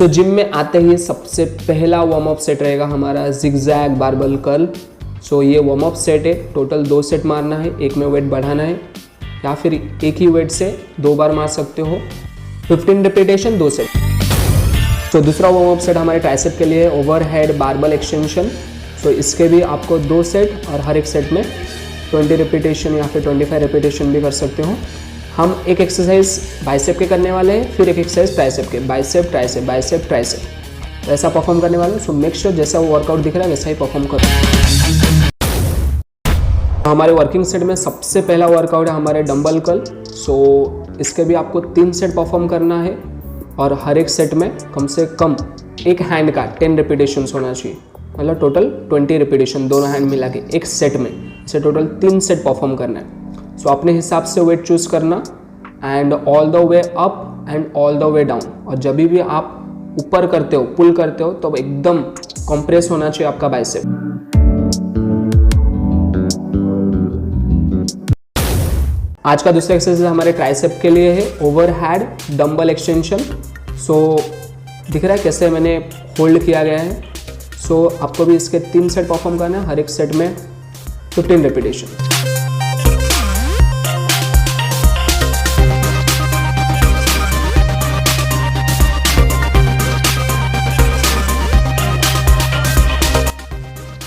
तो जिम में आते ही सबसे पहला वार्म अप सेट रहेगा हमारा जिगजैग बारबल कर्ल। सो ये वार्म अप सेट है, टोटल 2 सेट मारना है, एक में वेट बढ़ाना है या फिर एक ही वेट से 2 बार मार सकते हो। 15 रिपीटेशन 2 सेट। तो दूसरा वार्म अप सेट हमारे ट्राइसेप के लिए ओवरहेड बारबल एक्सटेंशन। सो इसके भी आपको 2 सेट और हर एक सेट में 20 रिपीटेशन या फिर 25 रिपीटेशन भी कर सकते हो। हम एक एक्सरसाइज बाइसेप के करने वाले हैं, फिर एक एक्सरसाइज ट्राइसेप के, बाइसेप ट्राइसेप बाइसेप ट्राइसेप, तो ऐसा परफॉर्म करने वाले हैं। सो मेक श्योर जैसा वो वर्कआउट दिख रहा है वैसा ही परफॉर्म करो। हमारे वर्किंग सेट में सबसे पहला वर्कआउट है हमारे डंबल कर्ल। सो इसके भी आपको 3 सेट परफॉर्म करना है और हर एक सेट में कम से कम एक हैंड का 10 रिपीटेशन होना चाहिए, मतलब टोटल 20 रिपीटेशन दोनों हैंड मिला के एक सेट में, इसे टोटल 3 सेट परफॉर्म करना है। सो अपने हिसाब से वेट चूज करना and all the way up and all the way down. और जब भी आप ऊपर करते हो, पुल करते हो, तो एकदम कंप्रेस होना चाहिए आपका बाइसेप। आज का दूसरा एक्सरसाइज हमारे ट्राइसेप के लिए है ओवरहेड डंबल एक्सटेंशन। सो दिख रहा है कैसे मैंने होल्ड किया गया है। सो आपको भी इसके 3 सेट परफॉर्म करना है, हर एक सेट में 15 रिपीटेशन।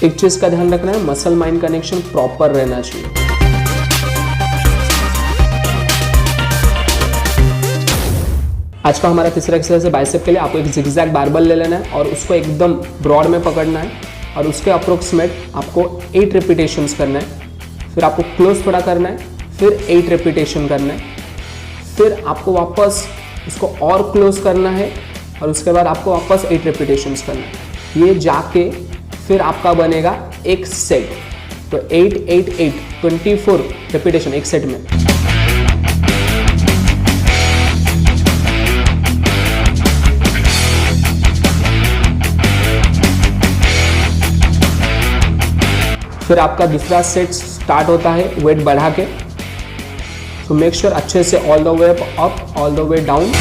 एक चीज का ध्यान रखना है, मसल माइंड कनेक्शन प्रॉपर रहना चाहिए। आज का हमारा तीसरा एक्सरसाइज है बाइसेप के लिए। आपको एक जिगजैग बारबल ले लेना है और उसको एकदम ब्रॉड में पकड़ना है और उसके अप्रोक्सीमेट आपको 8 रिपीटेशंस करना है। फिर आपको क्लोज थोड़ा करना है, फिर 8 रिपीटेशन करना है, फिर आपको वापस उसको और क्लोज करना है और उसके बाद आपको वापस 8 रिपीटेशंस करना है। ये जाके फिर आपका बनेगा एक सेट। तो 8 8 8 24 रिपीटेशन एक सेट में। फिर आपका दूसरा सेट स्टार्ट होता है वेट बढ़ा के। तो मेक श्योर अच्छे से all the way up all the way down.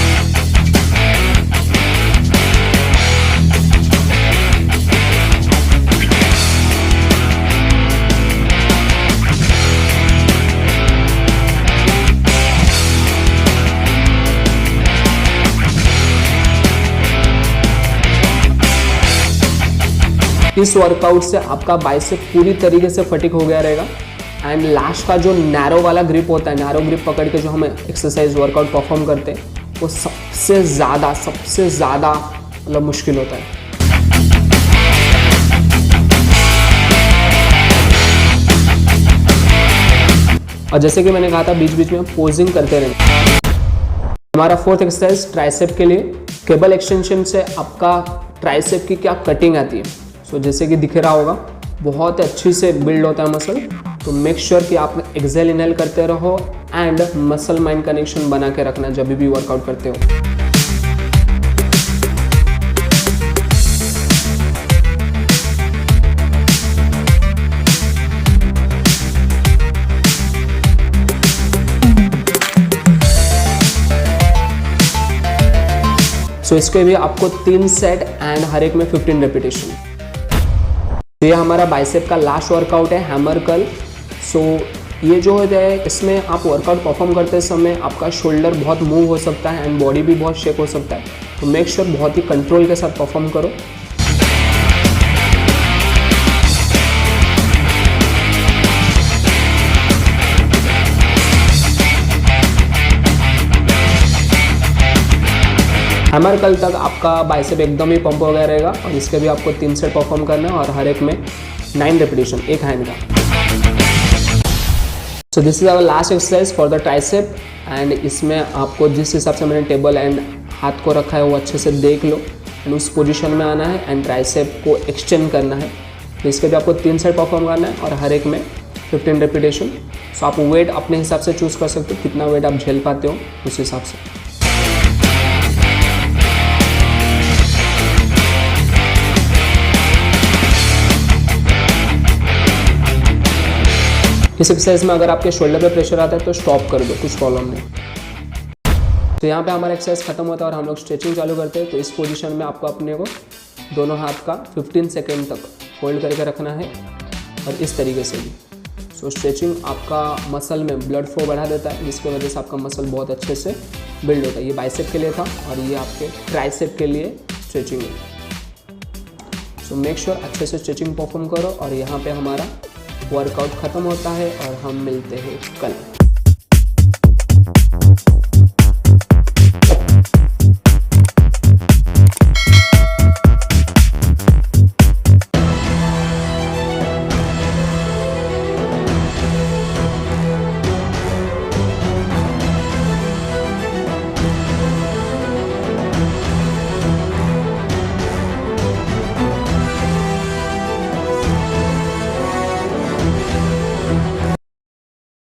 इस वर्कआउट से आपका बाइसेप पूरी तरीके से फटिक हो गया रहेगा एंड लास्ट का जो नैरो वाला ग्रिप होता है, नैरो ग्रिप पकड़ के जो हम एक्सरसाइज वर्कआउट परफॉर्म करते हैं, वो सबसे ज़्यादा मतलब मुश्किल होता है। और जैसे कि मैंने कहा था बीच बीच में पोजिंग करते रहें। हमारा फोर्थ एक्सरसाइज ट्राइसेप के लिए केबल एक्सटेंशन से आपका ट्राइसेप की क्या कटिंग आती है। सो जैसे कि दिख रहा होगा बहुत अच्छी से बिल्ड होता है मसल। तो मेक श्योर कि आप एक्सेल इनहेल करते रहो एंड मसल माइंड कनेक्शन बना के रखना जब भी वर्कआउट करते हो। सो इसके भी आपको 3 सेट एंड हर एक में 15 रिपीटेशन। ये हमारा बाइसेप का लास्ट वर्कआउट है हैमर कर्ल। सो ये जो है इसमें आप वर्कआउट परफॉर्म करते समय आपका शोल्डर बहुत मूव हो सकता है एंड बॉडी भी बहुत शेक हो सकता है। तो मेक श्योर बहुत ही कंट्रोल के साथ परफॉर्म करो। हैमर कर्ल तक आपका बाइसेप एकदम ही पंप हो गया रहेगा और इसके भी आपको 3 सेट परफॉर्म करना है और हर एक में 9 रिपीटेशन एक हैंड का। So this is our last exercise for the tricep and इसमें आपको जिस हिसाब से मैंने टेबल एंड हाथ को रखा है वो अच्छे से देख लो एंड उस पोजीशन में आना है एंड ट्राइसेप को एक्सटेंड करना है। तो इसके भी आपको 3 सेट परफॉर्म करना है और हर एक में 15 रिपीटेशन। सो आप वेट अपने हिसाब से चूज कर सकते हो, कितना वेट आप झेल पाते हो उस हिसाब से। इस एक्सरसाइज में अगर आपके शोल्डर पे प्रेशर आता है तो स्टॉप कर दो, कुछ प्रॉब्लम नहीं। तो यहाँ पे हमारा एक्सरसाइज खत्म होता है और हम लोग स्ट्रेचिंग चालू करते हैं। तो इस पोजीशन में आपको अपने को दोनों हाथ का 15 सेकेंड तक होल्ड करके रखना है और इस तरीके से भी। सो स्ट्रेचिंग आपका मसल में ब्लड फ्लो बढ़ा देता है, जिसकी वजह से आपका मसल बहुत अच्छे से बिल्ड होता है। ये बाइसेप के लिए था और ये आपके ट्राइसेप के लिए स्ट्रेचिंग है। सो मेक श्योर अच्छे से स्ट्रेचिंग परफॉर्म करो और यहाँ पे हमारा वर्कआउट ख़त्म होता है और हम मिलते हैं कल।